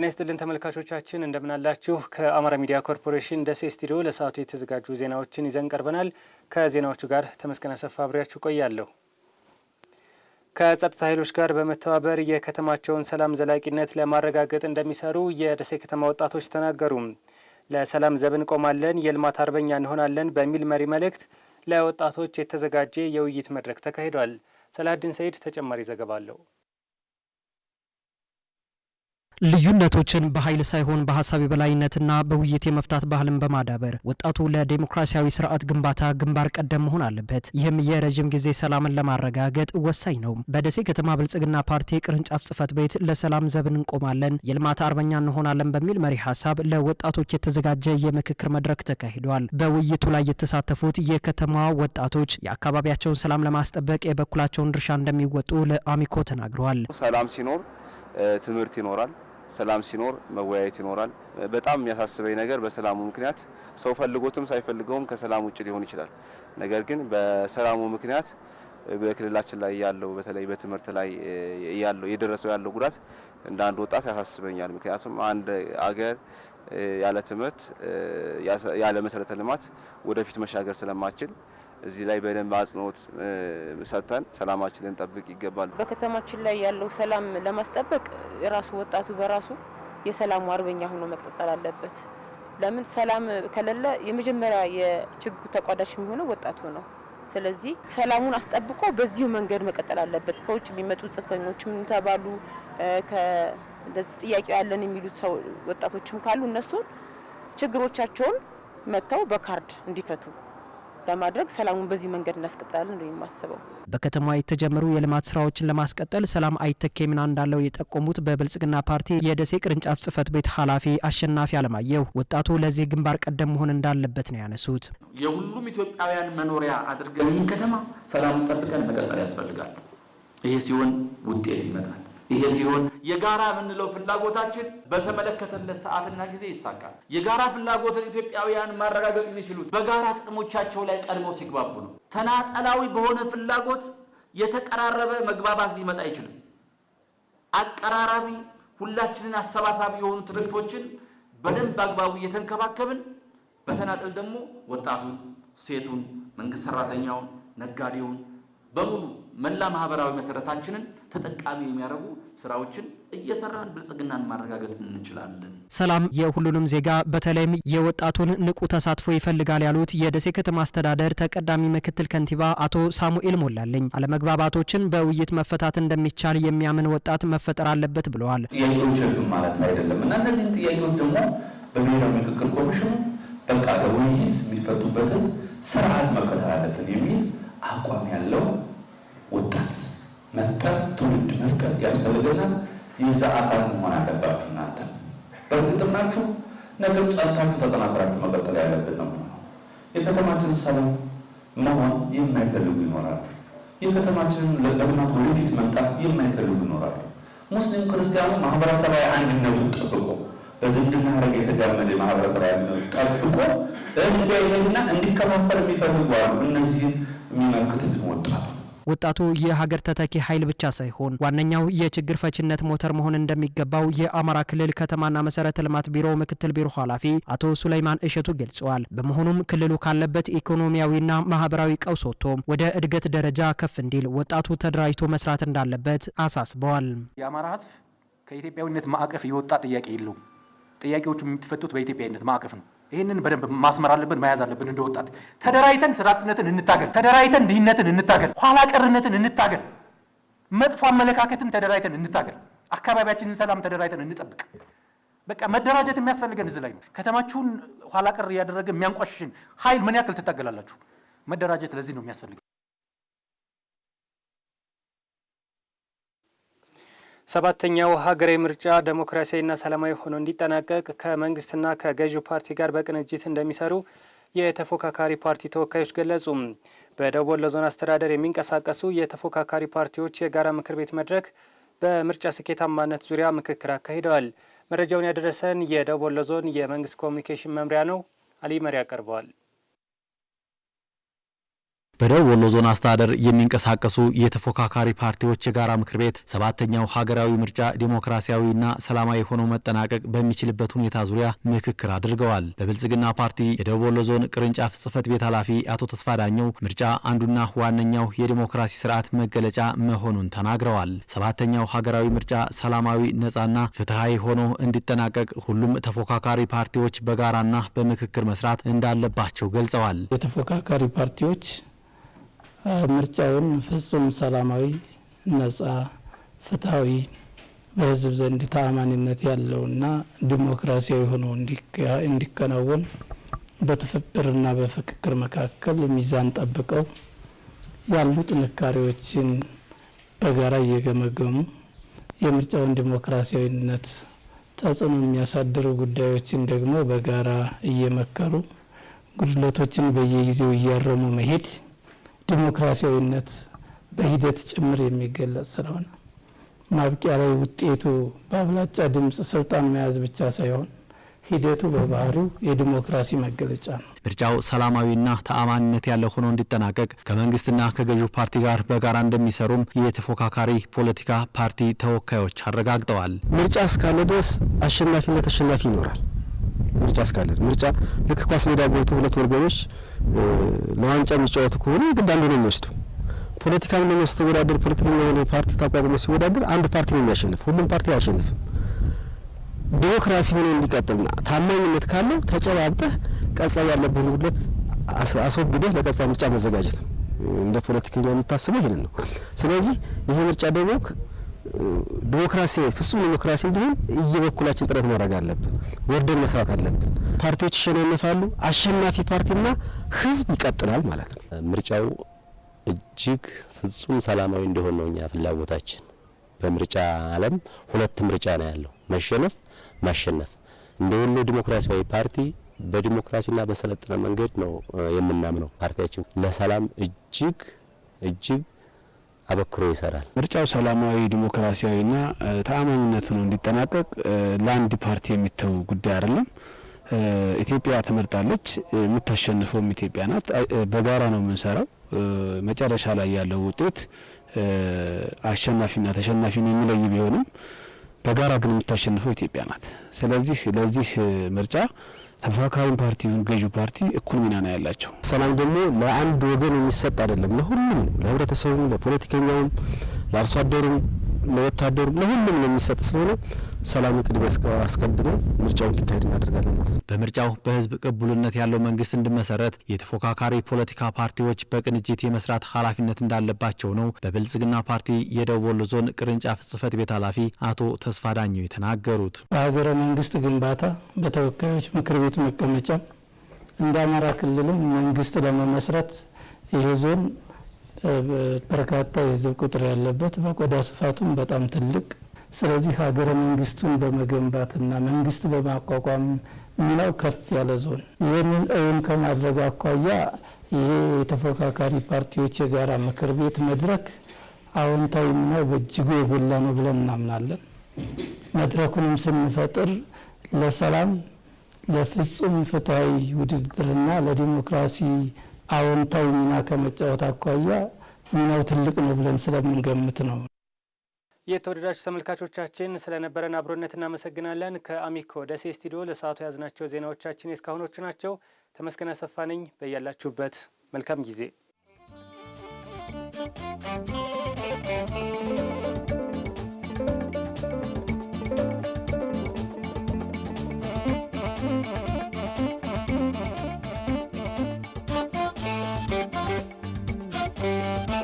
ጤና ይስጥልን ተመልካቾቻችን እንደምን አላችሁ? ከአማራ ሚዲያ ኮርፖሬሽን ደሴ ስቱዲዮ ለሰዓቱ የተዘጋጁ ዜናዎችን ይዘን ቀርበናል። ከዜናዎቹ ጋር ተመስገን አሰፋ አብሬያችሁ ቆያለሁ። ከጸጥታ ኃይሎች ጋር በመተባበር የከተማቸውን ሰላም ዘላቂነት ለማረጋገጥ እንደሚሰሩ የደሴ ከተማ ወጣቶች ተናገሩ። ለሰላም ዘብ እንቆማለን፣ የልማት አርበኛ እንሆናለን በሚል መሪ መልእክት ለወጣቶች የተዘጋጀ የውይይት መድረክ ተካሂዷል። ሰላዲን ሰይድ ተጨማሪ ዘገባ አለው። ልዩነቶችን በኃይል ሳይሆን በሀሳብ የበላይነትና በውይይት የመፍታት ባህልን በማዳበር ወጣቱ ለዲሞክራሲያዊ ስርዓት ግንባታ ግንባር ቀደም መሆን አለበት። ይህም የረጅም ጊዜ ሰላምን ለማረጋገጥ ወሳኝ ነው። በደሴ ከተማ ብልጽግና ፓርቲ ቅርንጫፍ ጽህፈት ቤት ለሰላም ዘብ እንቆማለን፣ የልማት አርበኛ እንሆናለን በሚል መሪ ሀሳብ ለወጣቶች የተዘጋጀ የምክክር መድረክ ተካሂዷል። በውይይቱ ላይ የተሳተፉት የከተማዋ ወጣቶች የአካባቢያቸውን ሰላም ለማስጠበቅ የበኩላቸውን ድርሻ እንደሚወጡ ለአሚኮ ተናግረዋል። ሰላም ሲኖር ትምህርት ይኖራል። ሰላም ሲኖር መወያየት ይኖራል። በጣም የሚያሳስበኝ ነገር በሰላሙ ምክንያት ሰው ፈልጎትም ሳይፈልገውም ከሰላም ውጭ ሊሆን ይችላል። ነገር ግን በሰላሙ ምክንያት በክልላችን ላይ ያለው በተለይ በትምህርት ላይ ያለው የደረሰው ጉዳት እንደ አንድ ወጣት ያሳስበኛል። ምክንያቱም አንድ አገር ያለ ትምህርት ያለ መሰረተ ልማት ወደፊት መሻገር ስለማችል እዚህ ላይ በደንብ አጽንኦት ሰጥተን ሰላማችንን ጠብቅ ይገባል። በከተማችን ላይ ያለው ሰላም ለማስጠበቅ ራሱ ወጣቱ በራሱ የሰላሙ አርበኛ ሆኖ መቀጠል አለበት። ለምን ሰላም ከሌለ የመጀመሪያ የችግሩ ተቋዳሽ የሚሆነው ወጣቱ ነው። ስለዚህ ሰላሙን አስጠብቆ በዚሁ መንገድ መቀጠል አለበት። ከውጭ የሚመጡ ጽንፈኞችም ተባሉ እንደዚህ ጥያቄ ያለን የሚሉት ሰው ወጣቶችም ካሉ እነሱ ችግሮቻቸውን መተው በካርድ እንዲፈቱ ለማድረግ ሰላሙን በዚህ መንገድ እናስቀጥላለን ነው የማስበው። በከተማዋ የተጀመሩ የልማት ስራዎችን ለማስቀጠል ሰላም አይተኬ ሚና እንዳለው የጠቆሙት በብልጽግና ፓርቲ የደሴ ቅርንጫፍ ጽህፈት ቤት ኃላፊ አሸናፊ አለማየሁ ወጣቱ ለዚህ ግንባር ቀደም መሆን እንዳለበት ነው ያነሱት። የሁሉም ኢትዮጵያውያን መኖሪያ አድርገን ይህን ከተማ ሰላሙን ጠብቀን መቀጠል ያስፈልጋል። ይሄ ሲሆን ውጤት ይመጣል። ይሄ ሲሆን የጋራ የምንለው ፍላጎታችን በተመለከተለት ሰዓትና ጊዜ ይሳካል። የጋራ ፍላጎትን ኢትዮጵያውያን ማረጋገጥ የሚችሉት በጋራ ጥቅሞቻቸው ላይ ቀድመው ሲግባቡ ነው። ተናጠላዊ በሆነ ፍላጎት የተቀራረበ መግባባት ሊመጣ አይችልም። አቀራራቢ ሁላችንን አሰባሳቢ የሆኑ ትርክቶችን በደንብ አግባቡ እየተንከባከብን በተናጠል ደግሞ ወጣቱን፣ ሴቱን፣ መንግስት ሰራተኛውን፣ ነጋዴውን በሙሉ መላ ማህበራዊ መሰረታችንን ተጠቃሚ የሚያደርጉ ስራዎችን እየሰራን ብልጽግናን ማረጋገጥ እንችላለን። ሰላም የሁሉንም ዜጋ በተለይም የወጣቱን ንቁ ተሳትፎ ይፈልጋል ያሉት የደሴ ከተማ አስተዳደር ተቀዳሚ ምክትል ከንቲባ አቶ ሳሙኤል ሞላለኝ አለመግባባቶችን በውይይት መፈታት እንደሚቻል የሚያምን ወጣት መፈጠር አለበት ብለዋል። ጥያቄዎች የሉም ማለት አይደለም እና እነዚህን ጥያቄዎች ደግሞ በብሔራዊ ምክክር ኮሚሽኑ በቃ በውይይት የሚፈቱበትን ስርዓት መከተል አለብን የሚል አቋም ያለው ወጣት መፍጠር ትውልድ መፍጠር ያስፈልገናል። የዛ አካል መሆን አለባችሁ። እናንተ በእርግጥም ናችሁ። ነገም ጸንታችሁ ተጠናክራችሁ መቀጠል ያለብን ነው። የከተማችንን ሰላም መሆን የማይፈልጉ ይኖራሉ። የከተማችንን ለልማት ወደፊት መምጣት የማይፈልጉ ይኖራሉ። ሙስሊም ክርስቲያኑ ማህበረሰባዊ አንድነቱን ጠብቆ በዝምድና ሀረግ የተጋመደ ማህበረሰባዊ አንድነቱን ጠብቆ እንዲያይና እንዲከፋፈል የሚፈልጉ አሉ። እነዚህ የሚመክት ወጣቱ የሀገር ተተኪ ኃይል ብቻ ሳይሆን ዋነኛው የችግር ፈችነት ሞተር መሆን እንደሚገባው የአማራ ክልል ከተማና መሰረተ ልማት ቢሮ ምክትል ቢሮ ኃላፊ አቶ ሱለይማን እሸቱ ገልጸዋል። በመሆኑም ክልሉ ካለበት ኢኮኖሚያዊና ማህበራዊ ቀውስ ወጥቶ ወደ እድገት ደረጃ ከፍ እንዲል ወጣቱ ተደራጅቶ መስራት እንዳለበት አሳስበዋል። የአማራ ሕዝብ ከኢትዮጵያዊነት ማዕቀፍ የወጣ ጥያቄ የለውም። ጥያቄዎቹ የሚፈቱት በኢትዮጵያዊነት ማዕቀፍ ነው። ይህንን በደንብ ማስመር አለብን፣ መያዝ አለብን። እንደወጣት ተደራጅተን ስራ አጥነትን እንታገል፣ ተደራጅተን ድህነትን እንታገል፣ ኋላ ቀርነትን እንታገል፣ መጥፎ አመለካከትን ተደራጅተን እንታገል፣ አካባቢያችንን ሰላም ተደራጅተን እንጠብቅ። በቃ መደራጀት የሚያስፈልገን እዚህ ላይ ነው። ከተማችሁን ኋላ ቀር እያደረገ የሚያንቋሽሽን ኃይል ምን ያክል ትታገላላችሁ? መደራጀት ለዚህ ነው የሚያስፈልገው። ሰባተኛው ሀገራዊ ምርጫ ዴሞክራሲያዊና ሰላማዊ ሆኖ እንዲጠናቀቅ ከመንግስትና ከገዢው ፓርቲ ጋር በቅንጅት እንደሚሰሩ የተፎካካሪ ፓርቲ ተወካዮች ገለጹ። በደቡብ ወሎ ዞን አስተዳደር የሚንቀሳቀሱ የተፎካካሪ ፓርቲዎች የጋራ ምክር ቤት መድረክ በምርጫ ስኬታማነት ዙሪያ ምክክር አካሂደዋል። መረጃውን ያደረሰን የደቡብ ወሎ ዞን የመንግስት ኮሚኒኬሽን መምሪያ ነው። አሊ መሪ ያቀርበዋል። በደቡብ ወሎ ዞን አስተዳደር የሚንቀሳቀሱ የተፎካካሪ ፓርቲዎች የጋራ ምክር ቤት 7ኛው ሀገራዊ ምርጫ ዲሞክራሲያዊና ሰላማዊ ሆኖ መጠናቀቅ በሚችልበት ሁኔታ ዙሪያ ምክክር አድርገዋል። በብልጽግና ፓርቲ የደቡብ ወሎ ዞን ቅርንጫፍ ጽህፈት ቤት ኃላፊ አቶ ተስፋ ዳኘው ምርጫ አንዱና ዋነኛው የዲሞክራሲ ስርዓት መገለጫ መሆኑን ተናግረዋል። 7ኛው ሀገራዊ ምርጫ ሰላማዊ፣ ነጻና ፍትሃዊ ሆኖ እንዲጠናቀቅ ሁሉም ተፎካካሪ ፓርቲዎች በጋራና በምክክር መስራት እንዳለባቸው ገልጸዋል። የተፎካካሪ ፓርቲዎች ምርጫውን ፍጹም ሰላማዊ፣ ነጻ፣ ፍትሃዊ በህዝብ ዘንድ ተአማኒነት ያለውና ዲሞክራሲያዊ ሆኖ እንዲከናወን በትብብርና በፍክክር መካከል ሚዛን ጠብቀው ያሉ ጥንካሬዎችን በጋራ እየገመገሙ የምርጫውን ዲሞክራሲያዊነት ተጽዕኖ የሚያሳድሩ ጉዳዮችን ደግሞ በጋራ እየመከሩ ጉድለቶችን በየጊዜው እያረሙ መሄድ ዲሞክራሲያዊነት በሂደት ጭምር የሚገለጽ ስለሆነ ማብቂያ ላይ ውጤቱ በአብላጫ ድምጽ ስልጣን መያዝ ብቻ ሳይሆን ሂደቱ በባህሪው የዲሞክራሲ መገለጫ ነው። ምርጫው ሰላማዊና ተአማኒነት ያለው ሆኖ እንዲጠናቀቅ ከመንግስትና ከገዢው ፓርቲ ጋር በጋራ እንደሚሰሩም የተፎካካሪ ፖለቲካ ፓርቲ ተወካዮች አረጋግጠዋል። ምርጫ እስካለ ድረስ አሸናፊና ተሸናፊ ይኖራል። ምርጫ እስካለ ምርጫ ልክ ኳስ ሜዳ ገብቶ ሁለት ወገኖች ለዋንጫ የሚጫወቱ ከሆነ ግድ አንዱ ነው የሚወስደው። ፖለቲካም ነው ሲወዳደር ፖለቲከኛ ፓርቲ ተቋቁሞ ሲወዳደር አንድ ፓርቲ ነው የሚያሸንፍ፣ ሁሉም ፓርቲ አያሸንፍም። ዲሞክራሲ ሆኖ እንዲቀጥልና ታማኝነት ካለው ተጨባብጠህ ቀጻይ ያለብህን ጉድለት አስወግደህ ለቀጻይ ምርጫ መዘጋጀት ነው። እንደ ፖለቲከኛ የምታስበው ይሄንን ነው። ስለዚህ ይሄ ምርጫ ደግሞ ዲሞክራሲ ፍጹም ዲሞክራሲ እንዲሆን እየበኩላችን ጥረት ማድረግ አለብን። ወርደን መስራት አለብን። ፓርቲዎች ይሸነፋሉ፣ አሸናፊ ፓርቲና ህዝብ ይቀጥላል ማለት ነው። ምርጫው እጅግ ፍጹም ሰላማዊ እንዲሆን ነው እኛ ፍላጎታችን። በምርጫ ዓለም ሁለት ምርጫ ነው ያለው፣ መሸነፍ፣ ማሸነፍ። እንደ ወሎ ዲሞክራሲያዊ ፓርቲ በዲሞክራሲና በሰለጠነ መንገድ ነው የምናምነው። ፓርቲያችን ለሰላም እጅግ አበክሮ ይሰራል። ምርጫው ሰላማዊ ዲሞክራሲያዊና ተአማኒነት ነው እንዲጠናቀቅ ለአንድ ፓርቲ የሚተው ጉዳይ አይደለም። ኢትዮጵያ ትመርጣለች፣ የምታሸንፈውም ኢትዮጵያ ናት። በጋራ ነው የምንሰራው። መጨረሻ ላይ ያለው ውጤት አሸናፊና ተሸናፊን የሚለይ ቢሆንም በጋራ ግን የምታሸንፈው ኢትዮጵያ ናት። ስለዚህ ለዚህ ምርጫ ተፎካካሪ ፓርቲ ይሁን ገዢው ፓርቲ እኩል ሚና ነው ያላቸው። ሰላም ደግሞ ለአንድ ወገን የሚሰጥ አይደለም፣ ለሁሉም፣ ለህብረተሰቡም፣ ለፖለቲከኛውም፣ ለአርሶ አደሩም፣ ለወታደሩም፣ ለሁሉም የሚሰጥ ስለሆነ ሰላም ቅድሚያ አስቀድመን ምርጫውን እንዲካሄድ እናደርጋለን ማለት ነው። በምርጫው በህዝብ ቅቡልነት ያለው መንግስት እንዲመሰረት የተፎካካሪ ፖለቲካ ፓርቲዎች በቅንጅት የመስራት ኃላፊነት እንዳለባቸው ነው በብልጽግና ፓርቲ የደቡብ ወሎ ዞን ቅርንጫፍ ጽህፈት ቤት ኃላፊ አቶ ተስፋ ዳኘው የተናገሩት። በሀገረ መንግስት ግንባታ በተወካዮች ምክር ቤት መቀመጫ እንደ አማራ ክልልም መንግስት ለመመስረት ይሄ ዞን በርካታ የህዝብ ቁጥር ያለበት በቆዳ ስፋቱም በጣም ትልቅ፣ ስለዚህ ሀገረ መንግስቱን በመገንባትና መንግስት በማቋቋም ሚናው ከፍ ያለ ዞን ይህንን እውን ከማድረግ አኳያ ይሄ የተፎካካሪ ፓርቲዎች የጋራ ምክር ቤት መድረክ አዎንታዊ ሚናው በእጅጉ የጎላ ነው ብለን እናምናለን። መድረኩንም ስንፈጥር ለሰላም፣ ለፍጹም ፍትሃዊ ውድድርና ለዲሞክራሲ አዎንታዊ ሚና ከመጫወት አኳያ ሚናው ትልቅ ነው ብለን ስለምንገምት ነው። የተወደዳችሁ ተመልካቾቻችን ስለነበረን አብሮነት እናመሰግናለን። ከአሚኮ ደሴ ስቱዲዮ ለሰዓቱ ያዝናቸው ዜናዎቻችን እስካሁኖቹ ናቸው። ተመስገን አሰፋ ነኝ። በያላችሁበት መልካም ጊዜ